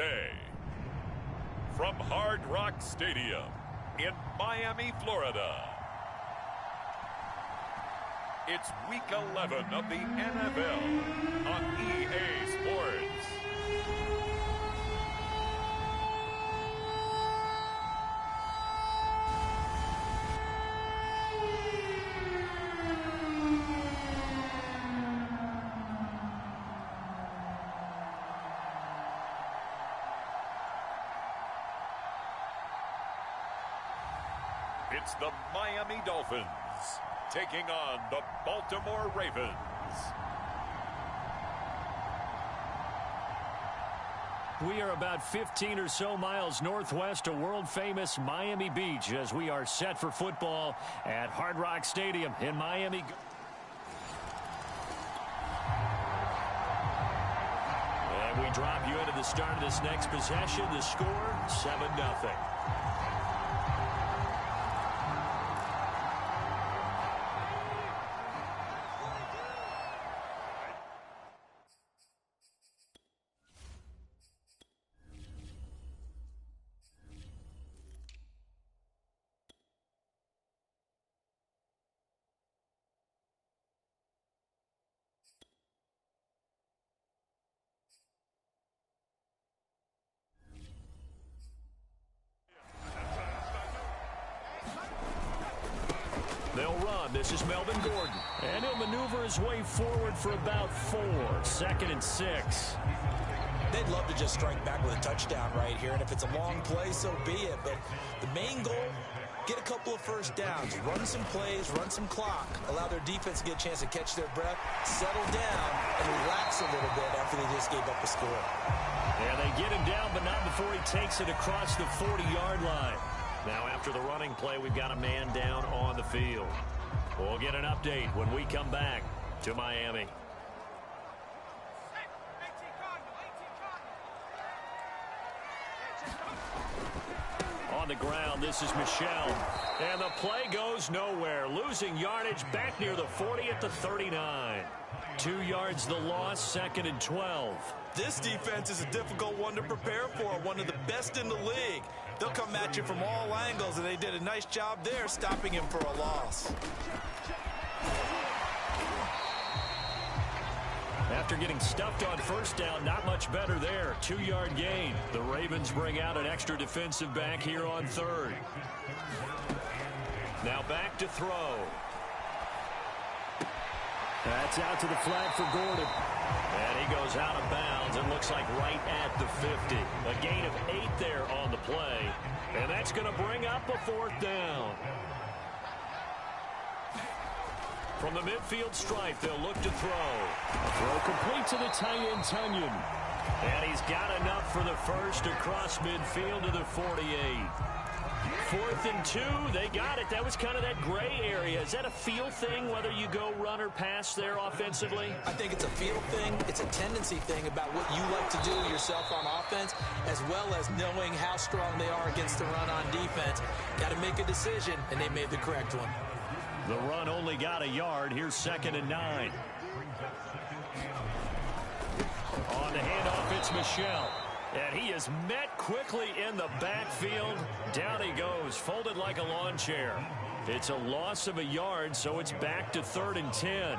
USA. From Hard Rock Stadium in Miami, Florida. It's Week 11 of the NFL on EA Sports. It's the Miami Dolphins taking on the Baltimore Ravens. We are about 15 or so miles northwest of world-famous Miami Beach as we are set for football at Hard Rock Stadium in Miami. And we drop you into the start of this next possession. The score, 7-0. They'll run. This is Melvin Gordon. And he'll maneuver his way forward for about 4. 2nd and 6. They'd love to just strike back with a touchdown right here. And if it's a long play, so be it. But the main goal, get a couple of first downs. Run some plays, run some clock. Allow their defense to get a chance to catch their breath, settle down, and relax a little bit after they just gave up a score. Yeah, they get him down, but not before he takes it across the 40-yard line. Now, after the running play, we've got a man down on the field. We'll get an update when we come back to Miami. On the ground, this is Michel. And the play goes nowhere. Losing yardage back near the 40 at the 39. 2 yards the loss, 2nd and 12. This defense is a difficult one to prepare for, one of the best in the league. They'll come at you from all angles, and they did a nice job there stopping him for a loss. After getting stuffed on first down, not much better there. 2-yard gain. The Ravens bring out an extra defensive back here on 3rd. Now back to throw. That's out to the flat for Gordon. And he goes out of bounds and looks like right at the 50. A gain of 8 there on the play. And that's going to bring up a 4th down. From the midfield stripe, they'll look to throw. A throw complete to the tight end, Tunyon. And he's got enough for the first across midfield to the 48. 4th and 2, they got it. That was kind of that gray area. Is that a feel thing, whether you go run or pass there offensively? I think it's a feel thing. It's a tendency thing about what you like to do yourself on offense, as well as knowing how strong they are against the run on defense. Got to make a decision, and they made the correct one. The run only got a yard. Here's 2nd and 9. On the handoff, it's Michel. And he is met quickly in the backfield. Down he goes, folded like a lawn chair. It's a loss of a yard, so it's back to 3rd and 10.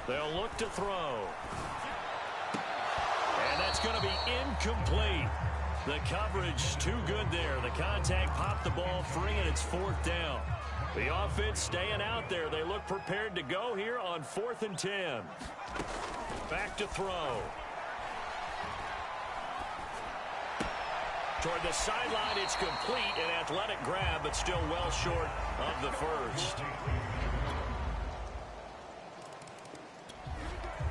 They'll look to throw. And that's going to be incomplete. The coverage too good there. The contact popped the ball free, and it's 4th down. The offense staying out there. They look prepared to go here on 4th and 10. Back to throw. Toward the sideline, it's complete. An athletic grab, but still well short of the first.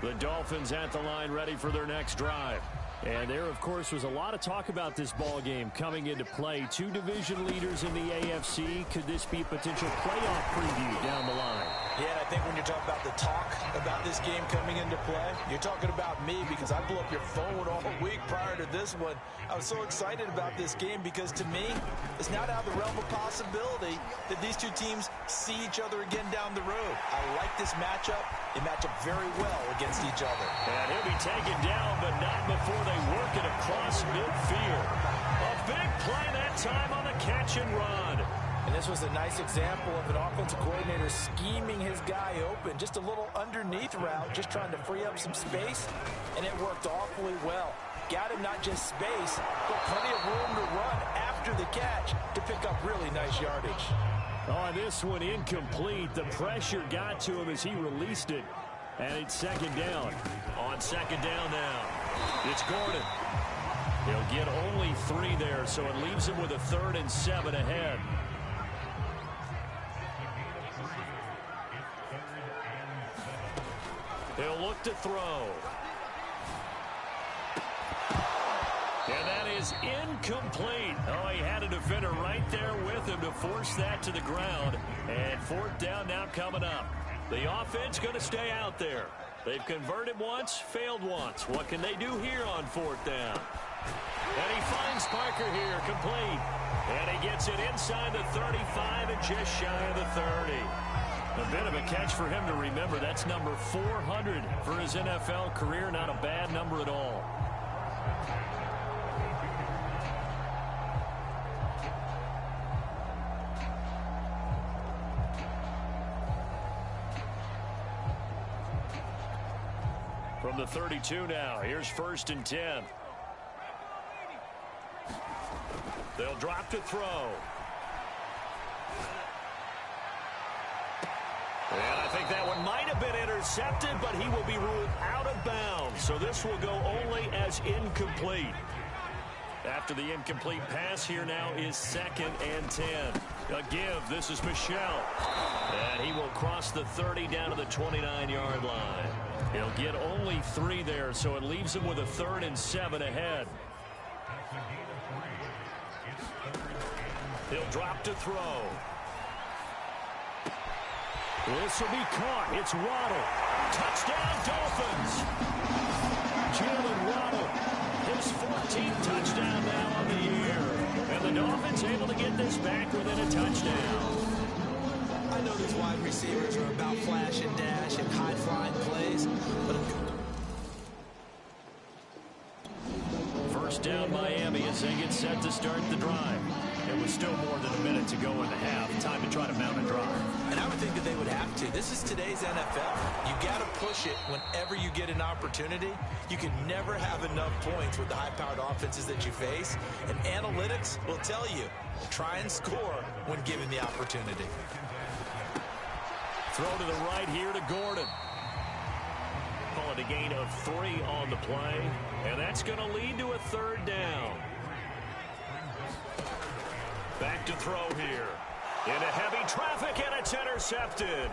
The Dolphins at the line ready for their next drive. And there, of course, was a lot of talk about this ball game coming into play. 2 division leaders in the AFC. Could this be a potential playoff preview down the line? Yeah, and I think when you're talking about the talk about this game coming into play, you're talking about me because I blew up your phone all week prior to this one. I was so excited about this game because to me, it's not out of the realm of possibility that these two teams see each other again down the road. I like this matchup. They match up very well against each other. And he'll be taken down, but not before they work it across midfield. A big play that time on the catch and run. And this was a nice example of an offensive coordinator scheming his guy open. Just a little underneath route, just trying to free up some space, and it worked awfully well. Got him not just space, but plenty of room to run after the catch to pick up really nice yardage. On this one, incomplete. The pressure got to him as he released it. And it's second down. On second down now, it's Gordon. He'll get only 3 there, so it leaves him with a 3rd and 7 ahead. He'll look to throw. And that is incomplete. Oh, he had a defender right there with him to force that to the ground. And 4th down now coming up. The offense going to stay out there. They've converted once, failed once. What can they do here on 4th down? And he finds Parker here, complete. And he gets it inside the 35 and just shy of the 30. A bit of a catch for him to remember. That's number 400 for his NFL career. Not a bad number at all. From the 32 now, here's 1st and 10. They'll drop to throw. And I think that one might have been intercepted, but he will be ruled out of bounds. So this will go only as incomplete. After the incomplete pass, here now is 2nd and 10. A give, this is Michel. And he will cross the 30 down to the 29-yard line. He'll get only 3 there, so it leaves him with a 3rd and 7 ahead. He'll drop to throw. This will be caught. It's Waddle. Touchdown, Dolphins. Jalen Waddle. His 14th touchdown now on the year. And the Dolphins able to get this back within a touchdown. I know these wide receivers are about flash and dash and high-flying plays, but 1st down Miami as they get set to start the drive. It was still more than a minute to go in the half. Time to try to mount a drive. And I would think that they would have to. This is today's NFL. You got to push it whenever you get an opportunity. You can never have enough points with the high-powered offenses that you face. And analytics will tell you, try and score when given the opportunity. Throw to the right here to Gordon. Call it a gain of 3 on the play. And that's going to lead to a 3rd down. Back to throw here. Into heavy traffic, and it's intercepted.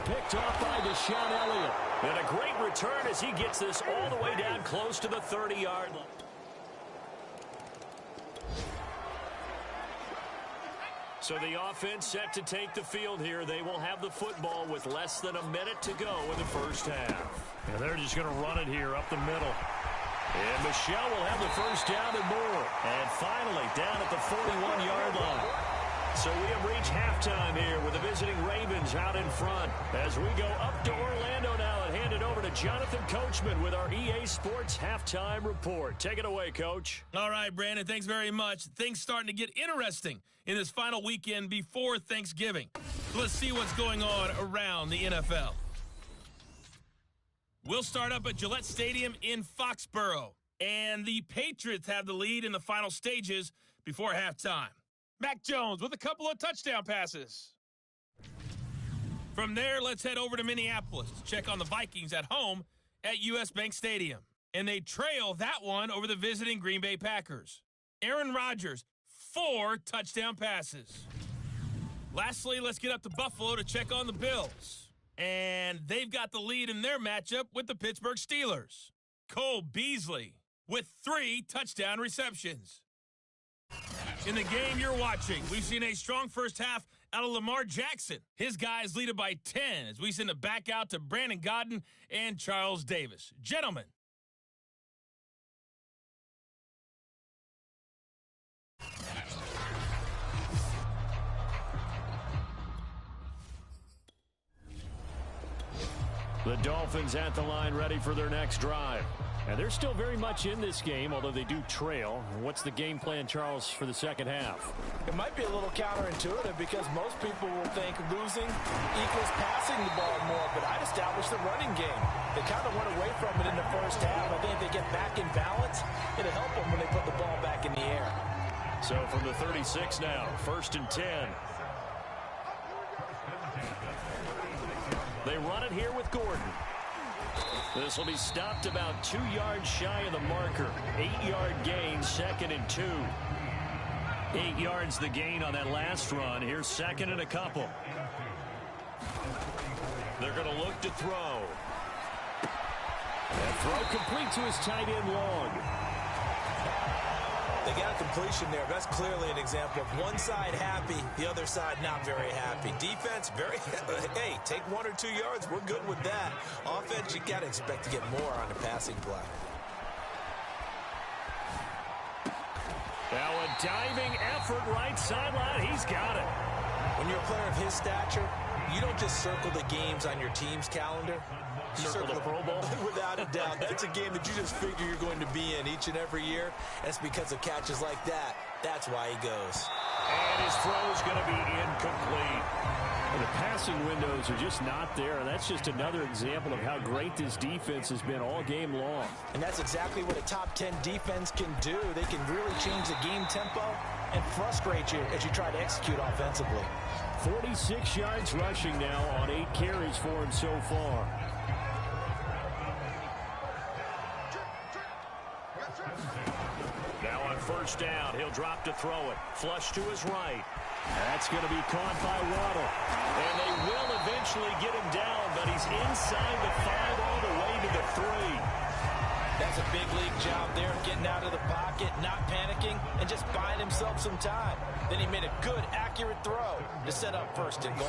Picked off by Deshaun Elliott. And a great return as he gets this all the way down close to the 30-yard line. So the offense set to take the field here. They will have the football with less than a minute to go in the 1st half. And they're just going to run it here up the middle. And Michel will have the 1st down and more. And finally, down at the 41-yard line. So we have reached halftime here with the visiting Ravens out in front. As we go up to Orlando now and hand it over to Jonathan Coachman with our EA Sports Halftime Report. Take it away, Coach. All right, Brandon, thanks very much. Things starting to get interesting in this final weekend before Thanksgiving. Let's see what's going on around the NFL. We'll start up at Gillette Stadium in Foxborough. And the Patriots have the lead in the final stages before halftime. Mac Jones with a couple of touchdown passes. From there, let's head over to Minneapolis to check on the Vikings at home at U.S. Bank Stadium. And they trail that one over the visiting Green Bay Packers. Aaron Rodgers, 4 touchdown passes. Lastly, let's get up to Buffalo to check on the Bills. And they've got the lead in their matchup with the Pittsburgh Steelers. Cole Beasley with 3 touchdown receptions. In the game you're watching, we've seen a strong first half out of Lamar Jackson. His guys lead it by 10 as we send it back out to Brandon Godden and Charles Davis. Gentlemen. The Dolphins at the line ready for their next drive. And they're still very much in this game, although they do trail. What's the game plan, Charles, for the second half? It might be a little counterintuitive because most people will think losing equals passing the ball more, but I'd establish the running game. They kind of went away from it in the first half. I think if they get back in balance, it'll help them when they put the ball back in the air. So from the 36 now, 1st and 10. They run it here with Gordon. This will be stopped about 2 yards shy of the marker. 8-yard gain, 2nd and 2. 8 yards the gain on that last run. Here's 2nd and a couple. They're going to look to throw. That throw complete to his tight end Long. They got a completion there. That's clearly an example of one side happy, the other side not very happy. Defense, very, hey, take 1 or 2 yards. We're good with that. Offense, you got to expect to get more on the passing play. Now a diving effort right sideline. He's got it. When you're a player of his stature, you don't just circle the games on your team's calendar. You circle the Pro Bowl? Without a doubt. That's a game that you just figure you're going to be in each and every year. And it's because of catches like that. That's why he goes. And his throw is going to be incomplete. Well, the passing windows are just not there. And that's just another example of how great this defense has been all game long. And that's exactly what a top 10 defense can do. They can really change the game tempo and frustrate you as you try to execute offensively. 46 yards rushing now on 8 carries for him so far. Now on 1st down, he'll drop to throw it. Flush to his right. That's going to be caught by Waddle. And they will eventually get him down, but he's inside the 5 all the way to the 3. That's a big league job there, getting out of the pocket, not panicking, and just buying himself some time. Then he made a good, accurate throw to set up 1st and goal.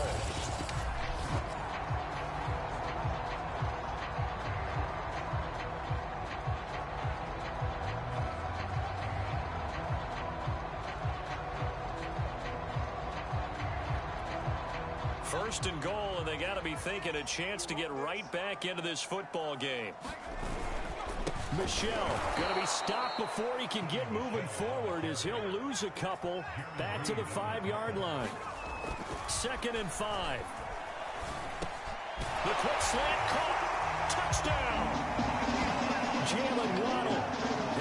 First and goal, and they got to be thinking a chance to get right back into this football game. Michel going to be stopped before he can get moving forward as he'll lose a couple back to the 5-yard line. 2nd and 5. The quick slant caught. Touchdown. Jalen Waddle,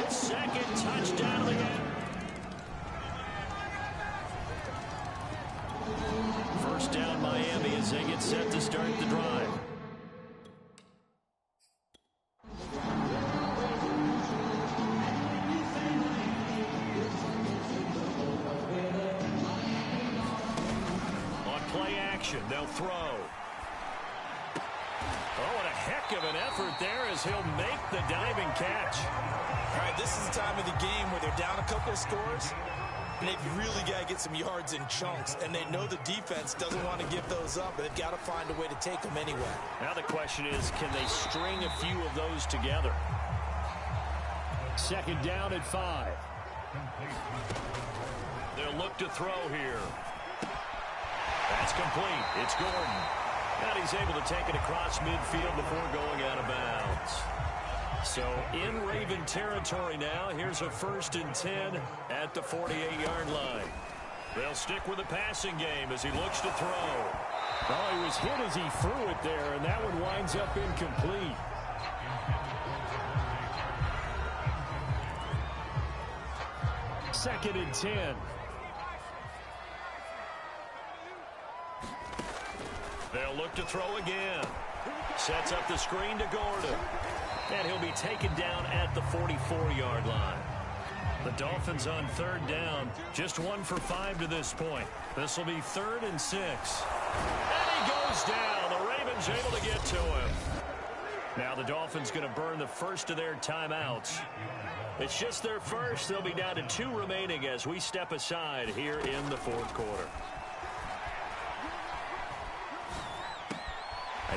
his 2nd touchdown of the game. First down Miami as they get set to start the drive. On play action, they'll throw. Oh, what a heck of an effort there as he'll make the diving catch. All right, this is the time of the game where they're down a couple of scores. And they've really got to get some yards in chunks. And they know the defense doesn't want to give those up, but they've got to find a way to take them anyway. Now the question is, can they string a few of those together? 2nd down at 5. They'll look to throw here. That's complete. It's Gordon. And he's able to take it across midfield before going out of bounds. So in Raven territory now. Here's a 1st and 10 at the 48-yard line. They'll stick with the passing game as he looks to throw. Oh, he was hit as he threw it there, and that one winds up incomplete. Second and 10. They'll look to throw again. Sets up the screen to Gordon. And he'll be taken down at the 44-yard line. The Dolphins on 3rd down. Just 1 for 5 to this point. This will be 3rd and 6. And he goes down. The Ravens able to get to him. Now the Dolphins going to burn the first of their timeouts. It's just their first. They'll be down to 2 remaining as we step aside here in the 4th quarter.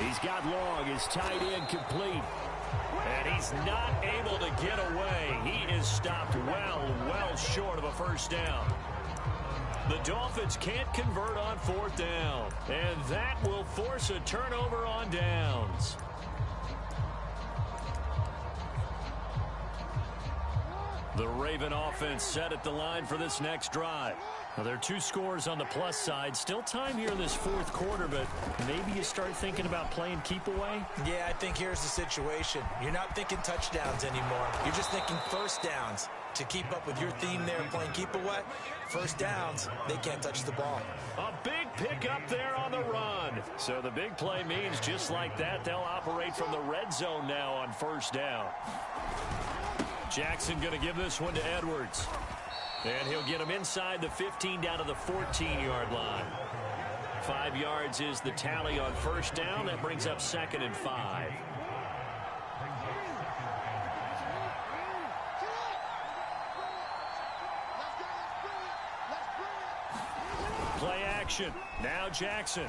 He's got long, his tight end complete. And he's not able to get away. He is stopped well short of a first down. The Dolphins can't convert on fourth down. And that will force a turnover on downs. The Raven offense set at the line for this next drive. Well, there are 2 scores on the plus side. Still time here in this fourth quarter, but maybe you start thinking about playing keep away? Yeah, I think here's the situation. You're not thinking touchdowns anymore. You're just thinking first downs. To keep up with your theme there, playing keep away, first downs, they can't touch the ball. A big pickup there on the run. So the big play means just like that, they'll operate from the red zone now on first down. Jackson going to give this one to Edwards. And he'll get him inside the 15 down to the 14-yard line. 5 yards is the tally on first down. That brings up 2nd and 5. Play action. Now Jackson.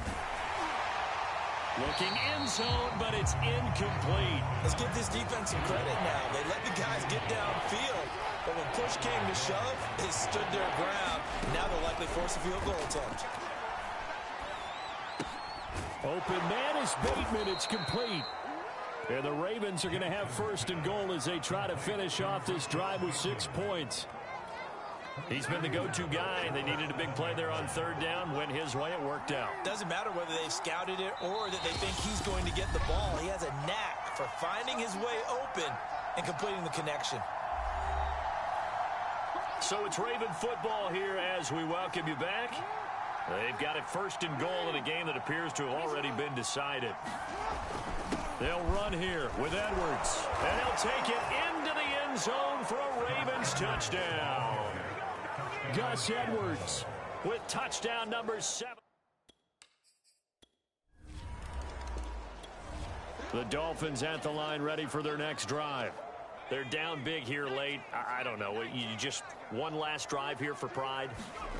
Looking end zone, but it's incomplete. Let's give this defense some credit now. They let the guys get downfield, but when push came to shove, they stood their ground. Now they'll likely force a field goal attempt. Open man is Bateman. It's complete. And the Ravens are going to have first and goal as they try to finish off this drive with 6 points. He's been the go-to guy. They needed a big play there on third down. Went his way. It worked out. Doesn't matter whether they scouted it or that they think he's going to get the ball. He has a knack for finding his way open and completing the connection. So it's Raven football here as we welcome you back. They've got it first and goal in a game that appears to have already been decided. They'll run here with Edwards. And they'll take it into the end zone for a Ravens touchdown. Gus Edwards with touchdown number 7. The Dolphins at the line ready for their next drive. They're down big here late. I don't know. You just one last drive here for pride?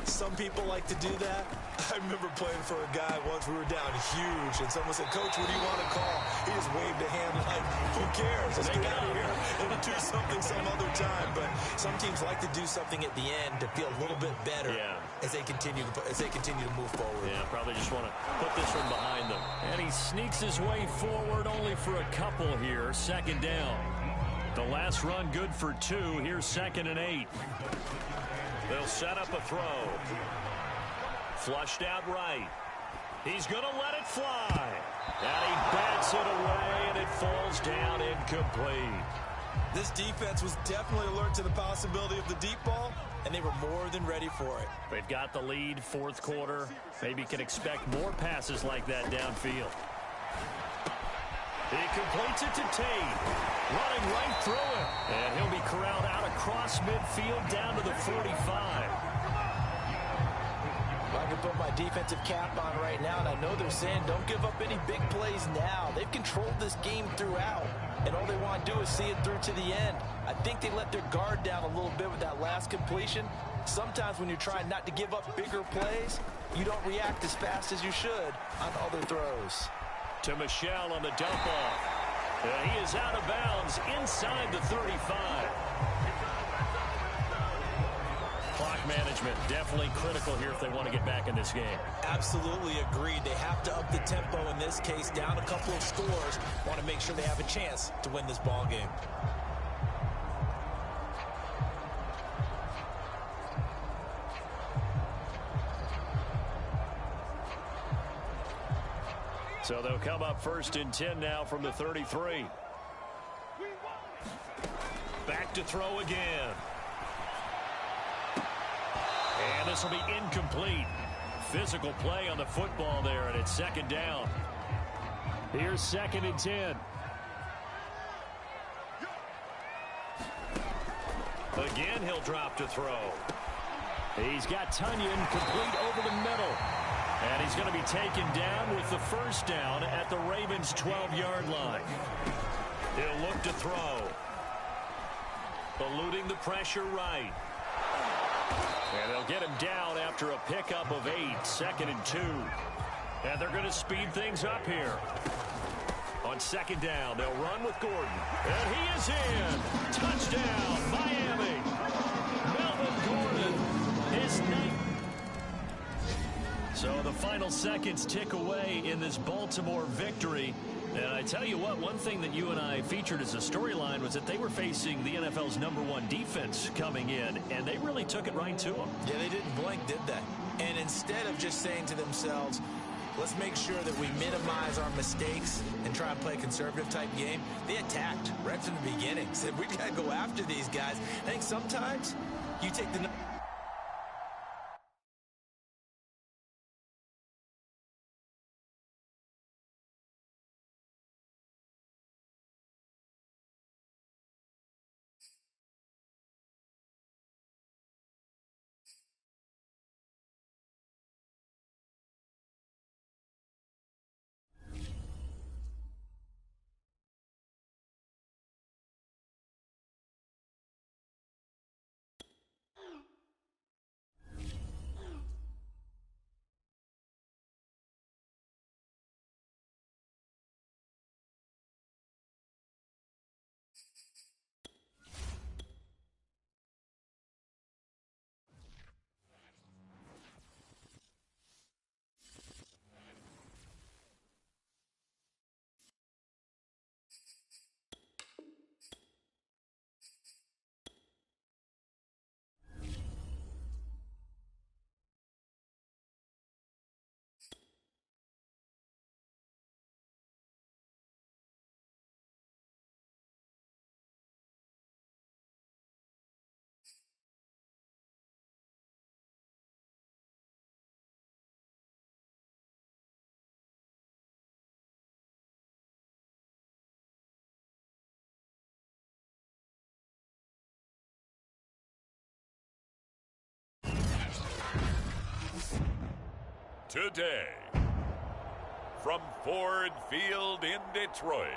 Some people like to do that. I remember playing for a guy once. We were down huge, and someone said, "Coach, what do you want to call?" He just waved a hand like, "Who cares? Let's get out of here and do something some other time." But some teams like to do something at the end to feel a little bit better as they continue to move forward. Yeah, probably just want to put this one behind them. And he sneaks his way forward only for a couple here. 2nd down. The last run good for 2. Here's 2nd and 8. They'll set up a throw. Flushed out right. He's going to let it fly. And he bats it away, and it falls down incomplete. This defense was definitely alert to the possibility of the deep ball, and they were more than ready for it. They've got the lead, 4th quarter. Maybe can expect more passes like that downfield. He completes it to Tate, running right through it. And he'll be corralled out across midfield down to the 45. I can put my defensive cap on right now, and I know they're saying don't give up any big plays now. They've controlled this game throughout, and all they want to do is see it through to the end. I think they let their guard down a little bit with that last completion. Sometimes when you're trying not to give up bigger plays, you don't react as fast as you should on other throws. To Michel on the dump off. And he is out of bounds inside the 35. Clock management definitely critical here if they want to get back in this game. Absolutely agreed. They have to up the tempo in this case, down a couple of scores. Want to make sure they have a chance to win this ball game. So they'll come up 1st and 10 now from the 33. Back to throw again. And this will be incomplete. Physical play on the football there, and it's 2nd down. Here's 2nd and 10. Again, he'll drop to throw. He's got Tunyon complete over the middle. And he's going to be taken down with the first down at the Ravens' 12-yard line. He'll look to throw. Eluding the pressure right. And they'll get him down after a pickup of 8, 2nd and 2. And they're going to speed things up here. On second down, they'll run with Gordon. And he is in. Touchdown, Miami. Melvin Gordon is ninth. So the final seconds tick away in this Baltimore victory. And I tell you what, one thing that you and I featured as a storyline was that they were facing the NFL's #1 defense coming in, and they really took it right to them. Yeah, they didn't blink, did they? And instead of just saying to themselves, let's make sure that we minimize our mistakes and try and play a conservative-type game, they attacked right from the beginning. Said, we got to go after these guys. I think sometimes you take the... Today, from Ford Field in Detroit,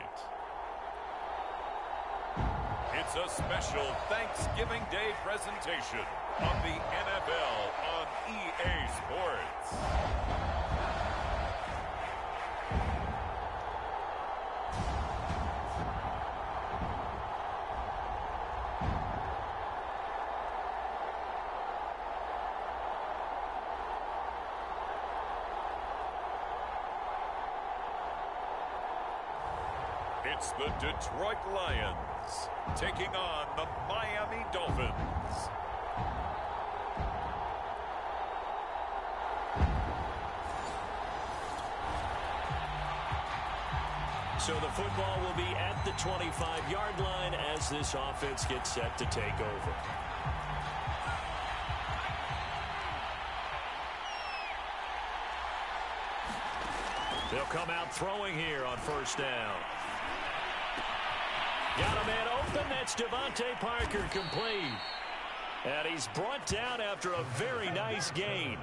it's a special Thanksgiving Day presentation of the NFL on EA Sports. It's the Detroit Lions taking on the Miami Dolphins. So the football will be at the 25-yard line as this offense gets set to take over. They'll come out throwing here on first down. Got a man open. That's Devontae Parker, complete. And he's brought down after a very nice gain.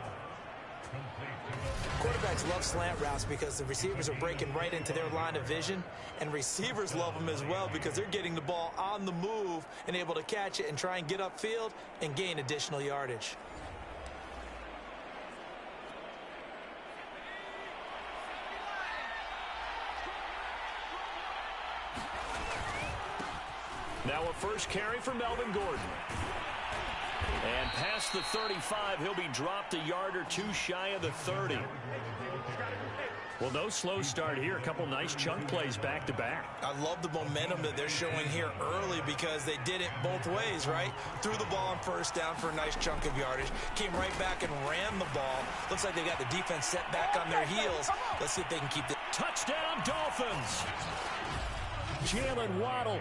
Quarterbacks love slant routes because the receivers are breaking right into their line of vision, and receivers love them as well because they're getting the ball on the move and able to catch it and try and get upfield and gain additional yardage. Now a first carry for Melvin Gordon. And past the 35, he'll be dropped a yard or two shy of the 30. Well, no slow start here. A couple nice chunk plays back-to-back. I love the momentum that they're showing here early because they did it both ways, right? Threw the ball on first down for a nice chunk of yardage. Came right back and ran the ball. Looks like they got the defense set back on their heels. Let's see if they can keep the... Touchdown, Dolphins! Jalen Waddle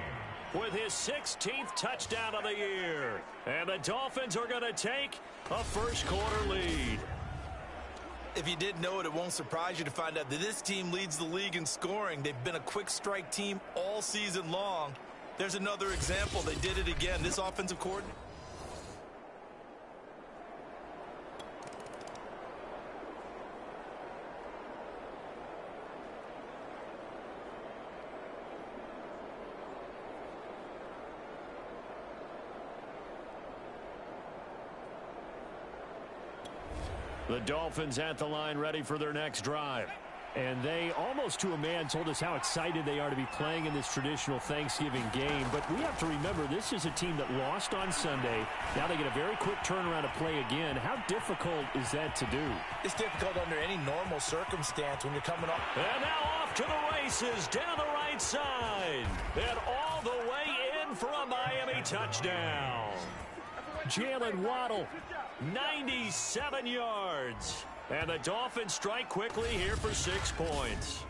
with his 16th touchdown of the year. And the Dolphins are going to take a first-quarter lead. If you didn't know it, it won't surprise you to find out that this team leads the league in scoring. They've been a quick strike team all season long. There's another example. They did it again. This offensive coordinator. The Dolphins at the line ready for their next drive. And they, almost to a man, told us how excited they are to be playing in this traditional Thanksgiving game. But we have to remember, this is a team that lost on Sunday. Now they get a very quick turnaround to play again. How difficult is that to do? It's difficult under any normal circumstance when you're coming off. And now off to the races, down the right side. And all the way in for a Miami touchdown. Jalen Waddle, 97 yards. And the Dolphins strike quickly here for 6 points.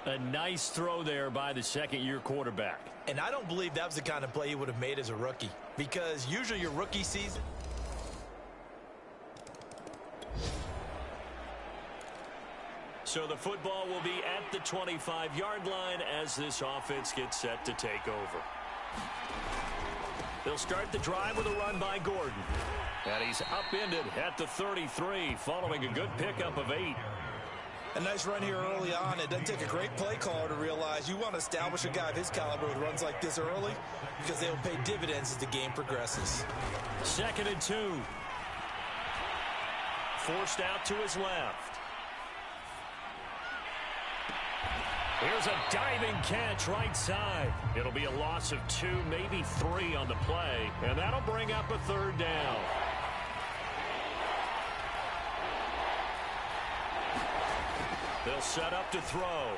A nice throw there by the second-year quarterback. And I don't believe that was the kind of play he would have made as a rookie. Because usually your rookie season... So the football will be at the 25-yard line as this offense gets set to take over. They'll start the drive with a run by Gordon. And he's upended at the 33, following a good pickup of 8. A nice run here early on. It doesn't take a great play caller to realize you want to establish a guy of his caliber with runs like this early because they will pay dividends as the game progresses. 2nd and 2. Forced out to his left. Here's a diving catch right side. It'll be a loss of 2, maybe 3 on the play, and that'll bring up a 3rd down. They'll set up to throw.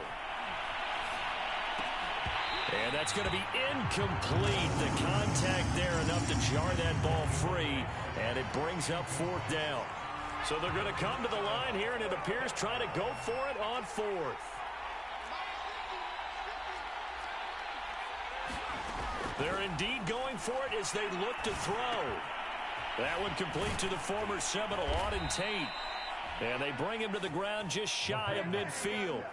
And that's going to be incomplete. The contact there enough to jar that ball free, and it brings up 4th down. So they're going to come to the line here, and it appears trying to go for it on 4th. They're indeed going for it as they look to throw. That one complete to the former Seminole, Auden Tate. And they bring him to the ground just shy of midfield.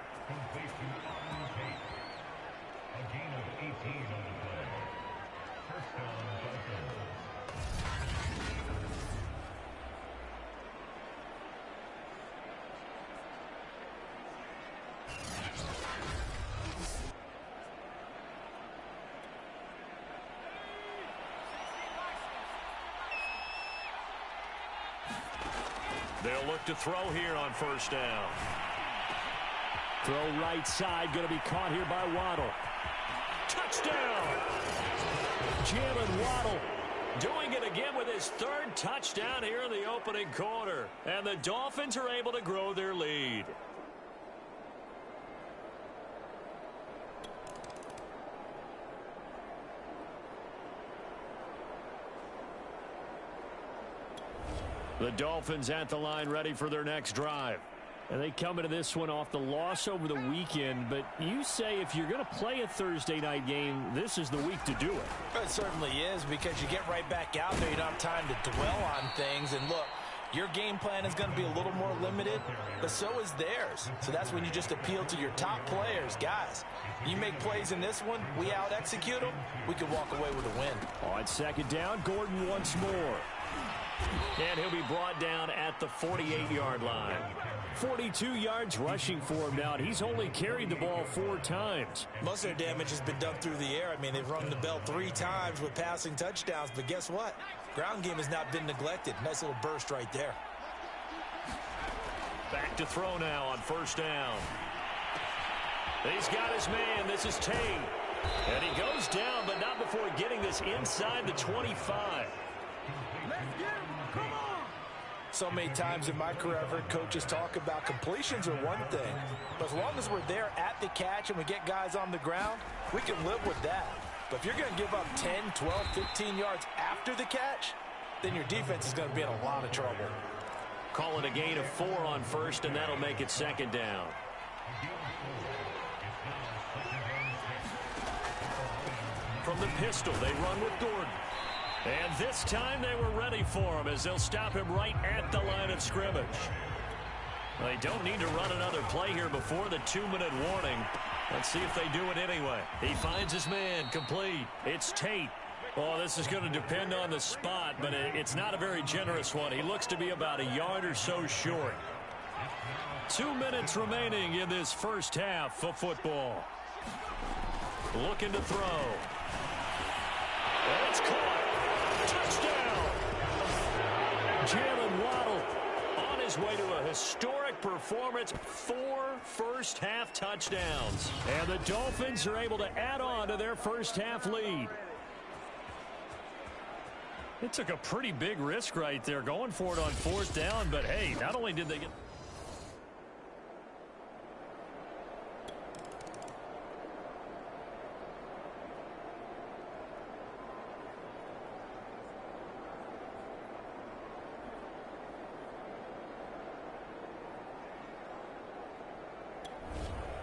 They'll look to throw here on 1st down. Throw right side, going to be caught here by Waddle. Touchdown! Jalen Waddle doing it again with his 3rd touchdown here in the opening quarter. And the Dolphins are able to grow their lead. The Dolphins at the line ready for their next drive. And they come into this one off the loss over the weekend. But you say if you're going to play a Thursday night game, this is the week to do it. It certainly is, because you get right back out there. You don't have time to dwell on things. And look, your game plan is going to be a little more limited, but so is theirs. So that's when you just appeal to your top players. Guys, you make plays in this one, we out-execute them, we can walk away with a win. On 2nd down, Gordon once more. And he'll be brought down at the 48-yard line. 42 yards rushing for him now. He's only carried the ball 4 times. Most of their damage has been done through the air. I mean, they've rung the bell 3 times with passing touchdowns. But guess what? Ground game has not been neglected. Nice little burst right there. Back to throw now on 1st down. He's got his man. This is Tate. And he goes down, but not before getting this inside the 25. So many times in my career, I've heard coaches talk about completions are one thing. But as long as we're there at the catch and we get guys on the ground, we can live with that. But if you're going to give up 10, 12, 15 yards after the catch, then your defense is going to be in a lot of trouble. Call it a gain of 4 on 1st, and that'll make it 2nd down. From the pistol, they run with Gordon. And this time they were ready for him as they'll stop him right at the line of scrimmage. They don't need to run another play here before the 2-minute warning. Let's see if they do it anyway. He finds his man, complete. It's Tate. Well, this is going to depend on the spot, but it's not a very generous one. He looks to be about a yard or so short. 2 minutes remaining in this first half of football. Looking to throw. And it's caught. Touchdown! Jalen Waddle on his way to a historic performance, 4 first-half touchdowns. And the Dolphins are able to add on to their first-half lead. It took a pretty big risk right there going for it on 4th down, but hey, not only did they get...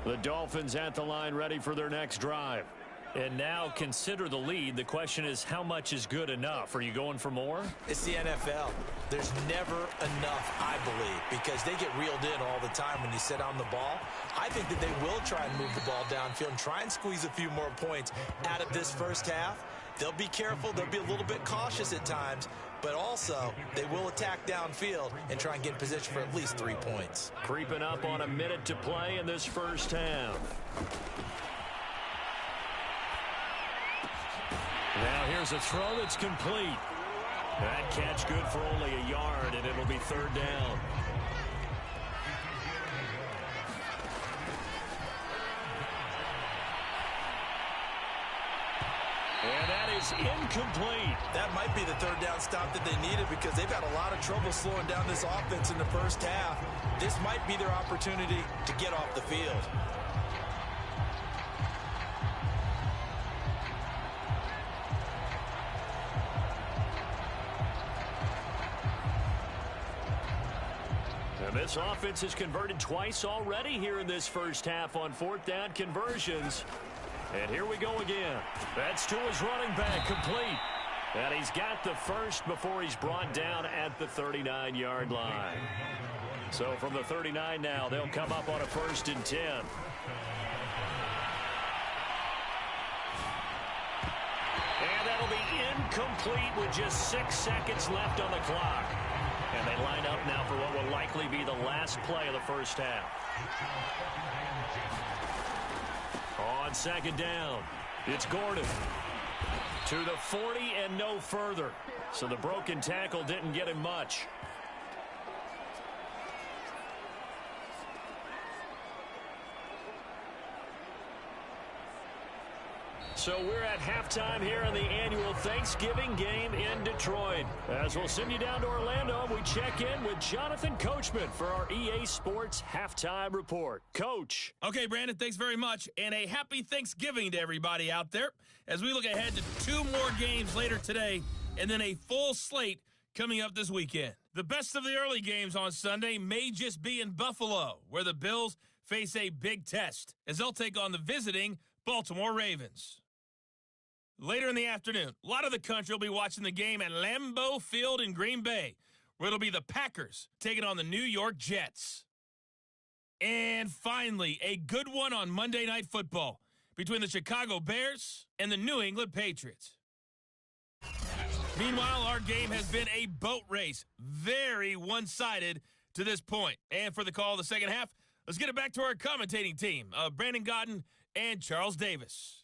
The Dolphins at the line ready for their next drive. And now consider the lead. The question is, how much is good enough? Are you going for more? It's the NFL. There's never enough, I believe, because they get reeled in all the time when you sit on the ball. I think that they will try and move the ball downfield and try and squeeze a few more points out of this first half. They'll be careful. They'll be a little bit cautious at times, but also they will attack downfield and try and get in position for at least 3 points. Creeping up on a minute to play in this first half. Now here's a throw that's complete. That catch good for only a yard, and it'll be 3rd down. And that is incomplete. That might be the 3rd down stop that they needed because they've had a lot of trouble slowing down this offense in the first half. This might be their opportunity to get off the field. And this offense has converted twice already here in this first half on 4th down conversions. And here we go again. That's to his running back, complete. And he's got the first before he's brought down at the 39-yard line. So from the 39 now, they'll come up on a 1st and 10. And that'll be incomplete with just 6 seconds left on the clock. And they line up now for what will likely be the last play of the first half. On 2nd down, it's Gordon. To the 40 and no further. So the broken tackle didn't get him much. So we're at halftime here in the annual Thanksgiving game in Detroit. As we'll send you down to Orlando, we check in with Jonathan Coachman for our EA Sports Halftime Report. Coach. Okay, Brandon, thanks very much. And a happy Thanksgiving to everybody out there as we look ahead to 2 more games later today and then a full slate coming up this weekend. The best of the early games on Sunday may just be in Buffalo, where the Bills face a big test as they'll take on the visiting Baltimore Ravens. Later in the afternoon, a lot of the country will be watching the game at Lambeau Field in Green Bay, where it'll be the Packers taking on the New York Jets. And finally, a good one on Monday Night Football between the Chicago Bears and the New England Patriots. Meanwhile, our game has been a boat race, very one-sided to this point. And for the call of the second half, let's get it back to our commentating team of Brandon Gaudin and Charles Davis.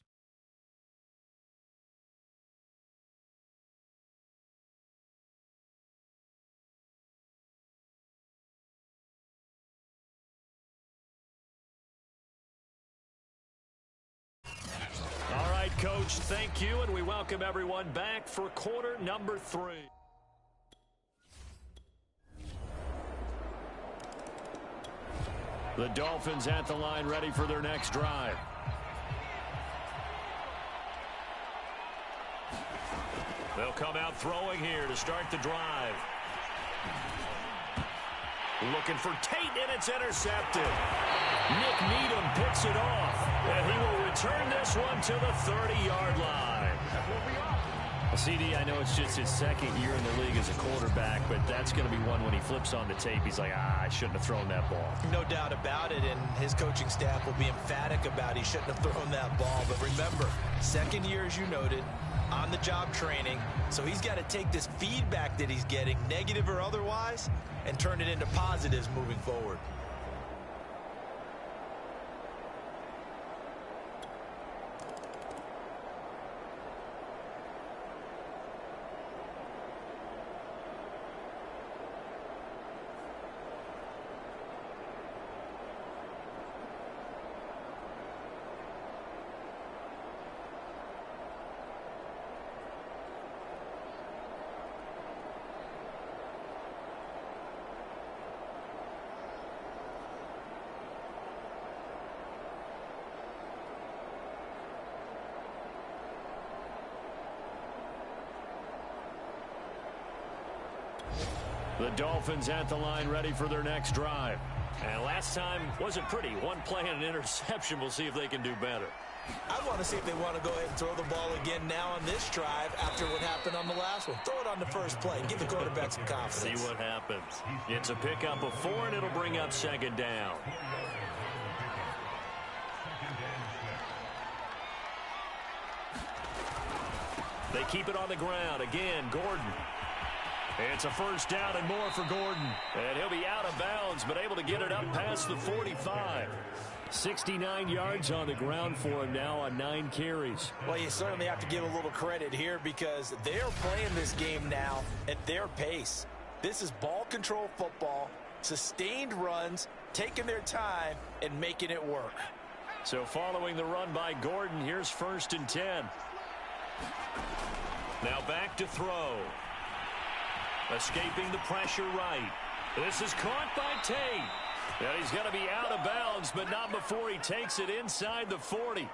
All right, Coach, thank you, and we welcome everyone back for quarter number 3. The Dolphins at the line ready for their next drive. They'll come out throwing here to start the drive. Looking for Tate, and it's intercepted. Nick Needham picks it off, and he will return this one to the 30-yard line. CD, I know it's just his 2nd year in the league as a quarterback, but that's going to be one when he flips on the tape. He's like, I shouldn't have thrown that ball. No doubt about it, and his coaching staff will be emphatic about he shouldn't have thrown that ball. But remember, 2nd year, as you noted, on-the-job training, so he's got to take this feedback that he's getting, negative or otherwise, and turn it into positives moving forward. The Dolphins at the line ready for their next drive. And last time wasn't pretty. One play and an interception. We'll see if they can do better. I want to see if they want to go ahead and throw the ball again now on this drive after what happened on the last one. Throw it on the first play. Give the quarterback some confidence. See what happens. It's a pickup of 4, and it'll bring up second down. They keep it on the ground. Again, Gordon. It's a first down and more for Gordon. And he'll be out of bounds, but able to get it up past the 45. 69 yards on the ground for him now on 9 carries. Well, you certainly have to give a little credit here because they're playing this game now at their pace. This is ball control football, sustained runs, taking their time, and making it work. So following the run by Gordon, here's 1st and 10. Now back to throw. Escaping the pressure right. This is caught by Tate. And he's going to be out of bounds, but not before he takes it inside the 40.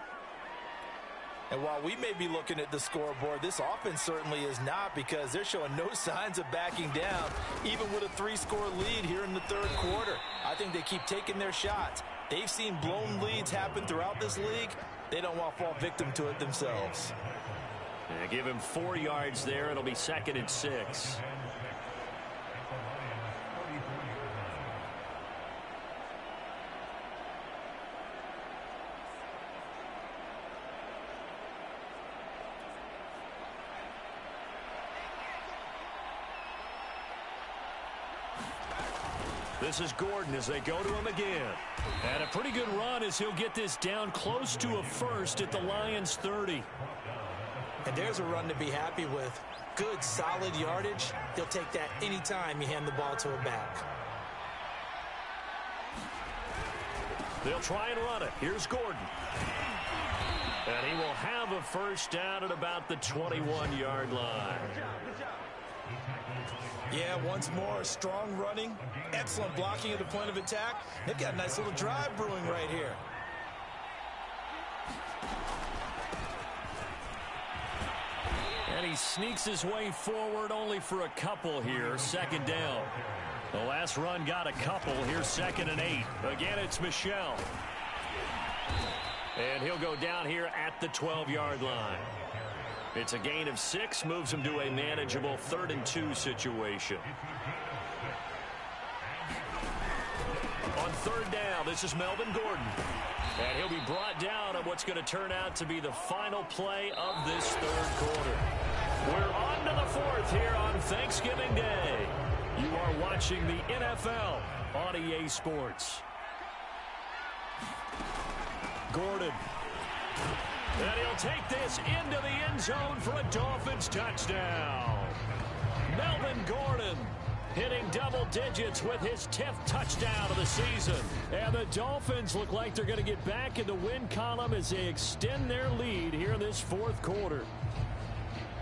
And while we may be looking at the scoreboard, this offense certainly is not because they're showing no signs of backing down, even with a 3-score lead here in the 3rd quarter. I think they keep taking their shots. They've seen blown leads happen throughout this league. They don't want to fall victim to it themselves. And give him 4 yards there. It'll be 2nd and 6. This is Gordon as they go to him again. And a pretty good run as he'll get this down close to a first at the Lions' 30. And there's a run to be happy with. Good, solid yardage. He'll take that anytime you hand the ball to a back. They'll try and run it. Here's Gordon. And he will have a first down at about the 21-yard line. Yeah, once more, strong running, excellent blocking at the point of attack. They've got a nice little drive brewing right here. And he sneaks his way forward only for a couple here. 2nd down. The last run got a couple. Here's 2nd and 8. Again, it's Michel. And he'll go down here at the 12-yard line. It's a gain of 6, moves him to a manageable 3rd and 2 situation. On 3rd down, this is Melvin Gordon. And he'll be brought down on what's going to turn out to be the final play of this 3rd quarter. We're on to the 4th here on Thanksgiving Day. You are watching the NFL on EA Sports. Gordon. And he'll take this into the end zone for a Dolphins touchdown. Melvin Gordon hitting double digits with his 10th touchdown of the season. And the Dolphins look like they're going to get back in the win column as they extend their lead here in this 4th quarter.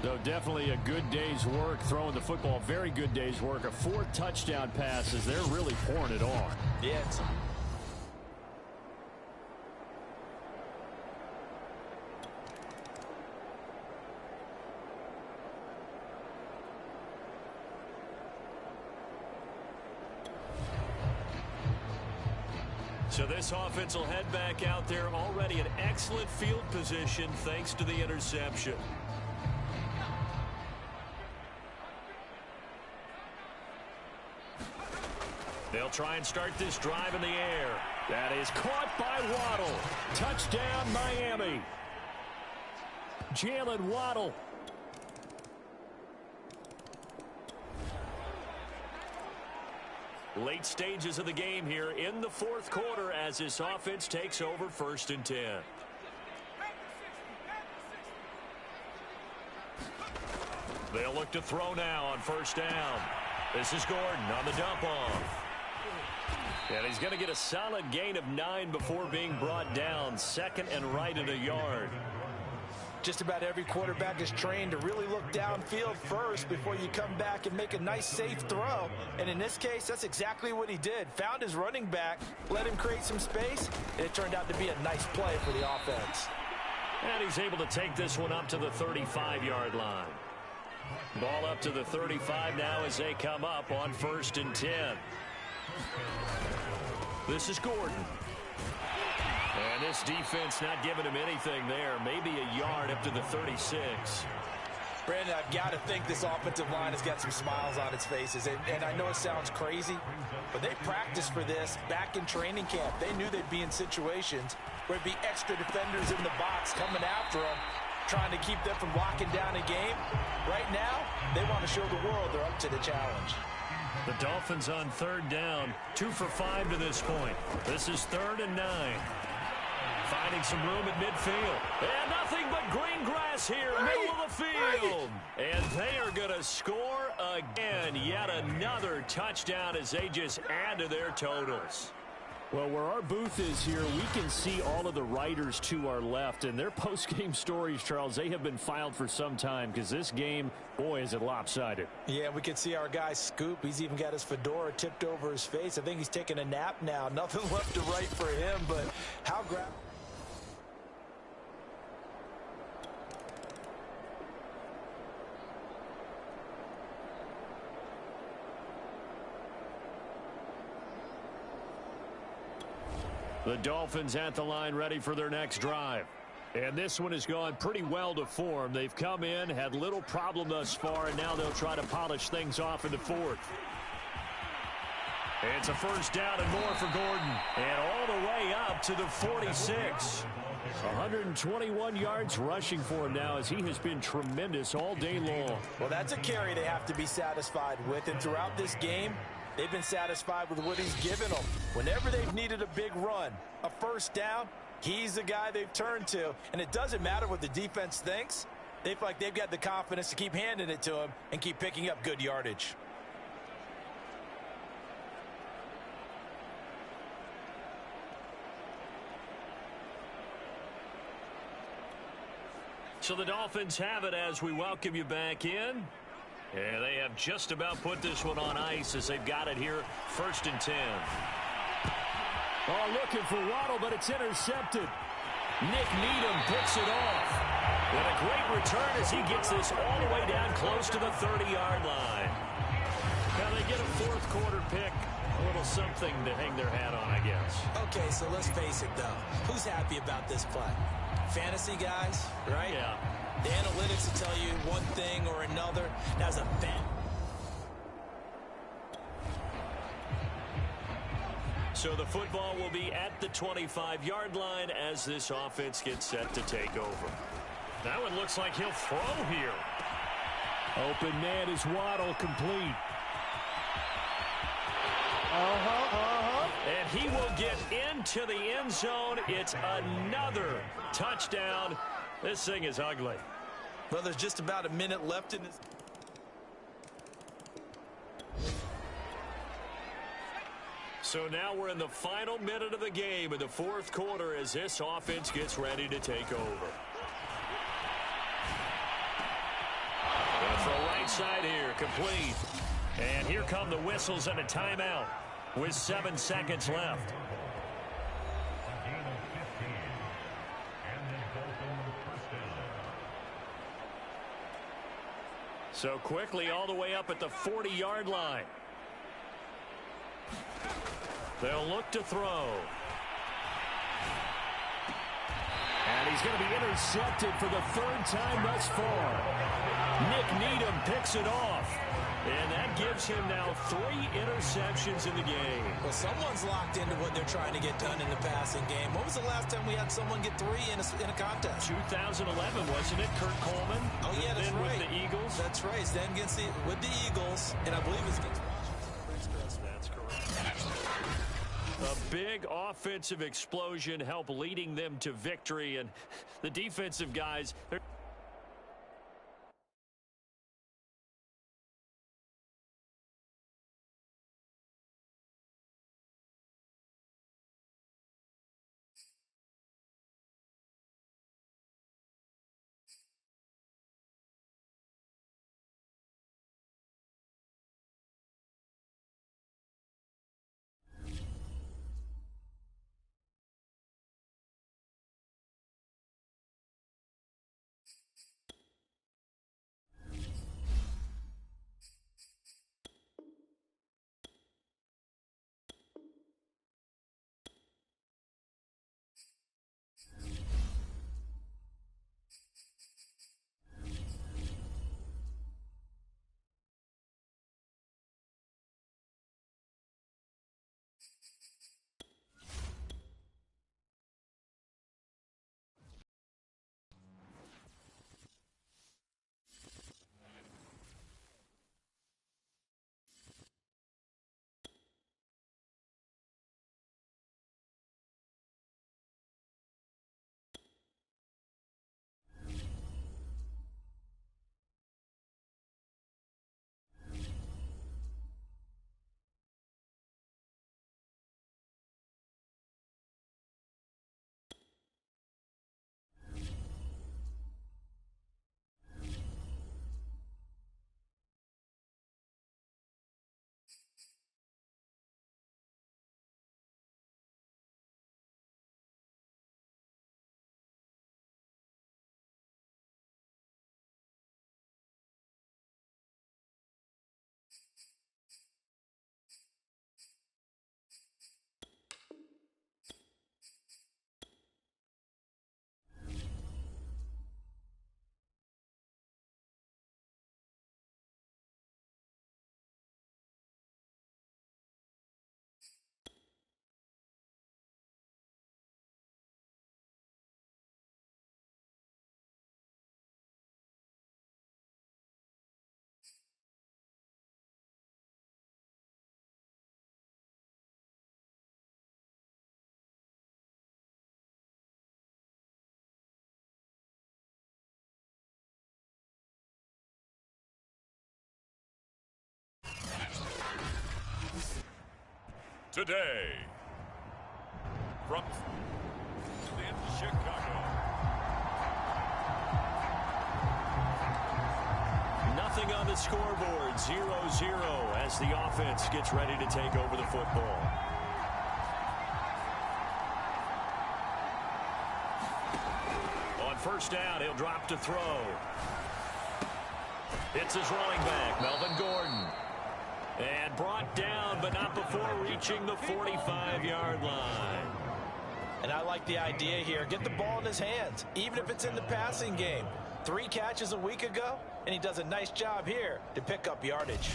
Though definitely a good day's work throwing the football. Very good day's work. A 4th touchdown passes. They're really pouring it on. Yeah, So this offense will head back out there already in excellent field position thanks to the interception. They'll try and start this drive in the air. That is caught by Waddle. Touchdown, Miami. Jalen Waddle. Late stages of the game here in the 4th quarter as this offense takes over 1st and 10. They'll look to throw now on 1st down. This is Gordon on the dump off. And he's going to get a solid gain of 9 before being brought down. 2nd and right at a yard. Just about every quarterback is trained to really look downfield first before you come back and make a nice, safe throw. And in this case, that's exactly what he did. Found his running back, let him create some space, and it turned out to be a nice play for the offense. And he's able to take this one up to the 35-yard line. Ball up to the 35 now as they come up on 1st and 10. This is Gordon. And this defense not giving him anything there. Maybe a yard up to the 36. Brandon, I've got to think this offensive line has got some smiles on its faces. And I know it sounds crazy, but they practiced for this back in training camp. They knew they'd be in situations where it'd be extra defenders in the box coming after them, trying to keep them from locking down a game. Right now, they want to show the world they're up to the challenge. The Dolphins on 3rd down, 2 for 5 to this point. This is 3rd and 9. Finding some room at midfield. And nothing but green grass here, middle of the field. And they are going to score again. Yet another touchdown as they just add to their totals. Well, where our booth is here, we can see all of the writers to our left. And their post-game stories, Charles, they have been filed for some time because this game, boy, is it lopsided. Yeah, we can see our guy Scoop. He's even got his fedora tipped over his face. I think he's taking a nap now. Nothing left to write for him, but how The Dolphins at the line ready for their next drive. And this one has gone pretty well to form. They've come in, had little problem thus far, and now they'll try to polish things off in the 4th. It's a 1st down and more for Gordon. And all the way up to the 46. 121 yards rushing for him now as he has been tremendous all day long. Well, that's a carry they have to be satisfied with. And throughout this game, they've been satisfied with what he's given them. Whenever they've needed a big run, a 1st down, he's the guy they've turned to. And it doesn't matter what the defense thinks. They feel like they've got the confidence to keep handing it to him and keep picking up good yardage. So the Dolphins have it as we welcome you back in. And they have just about put this one on ice as they've got it here, 1st and 10. Oh, looking for Waddle, but it's intercepted. Nick Needham picks it off. And a great return as he gets this all the way down close to the 30-yard line. Now they get a 4th quarter pick. A little something to hang their hat on, I guess. Okay, so let's face it, though. Who's happy about this play? Fantasy guys, right? Yeah. The analytics will tell you one thing or another. That's a bet. So the football will be at the 25-yard line as this offense gets set to take over. That one looks like he'll throw here. Open man is Waddle, complete. And he will get into the end zone. It's another touchdown. This thing is ugly. Well, there's just about a minute left in this. So now we're in the final minute of the game in the 4th quarter as this offense gets ready to take over. Gonna throw right side here, complete. And here come the whistles and a timeout with 7 seconds left. So quickly all the way up at the 40-yard line. They'll look to throw. And he's going to be intercepted for the 3rd time thus far. Nick Needham picks it off. And that gives him now 3 interceptions in the game. Well, someone's locked into what they're trying to get done in the passing game. When was the last time we had someone get 3 in a contest? 2011, wasn't it? Kurt Coleman. Oh, yeah, that's then right. With the Eagles. That's right. Then with the Eagles, and I believe it's against Washington. That's correct. A big offensive explosion helped leading them to victory, and the defensive guys, today. From in Chicago. Nothing on the scoreboard, 0-0 as the offense gets ready to take over the football. On first down, he'll drop to throw. It's his running back, Melvin Gordon. And brought down, but not before reaching the 45-yard line. And I like the idea here. Get the ball in his hands, even if it's in the passing game. 3 catches a week ago, and he does a nice job here to pick up yardage.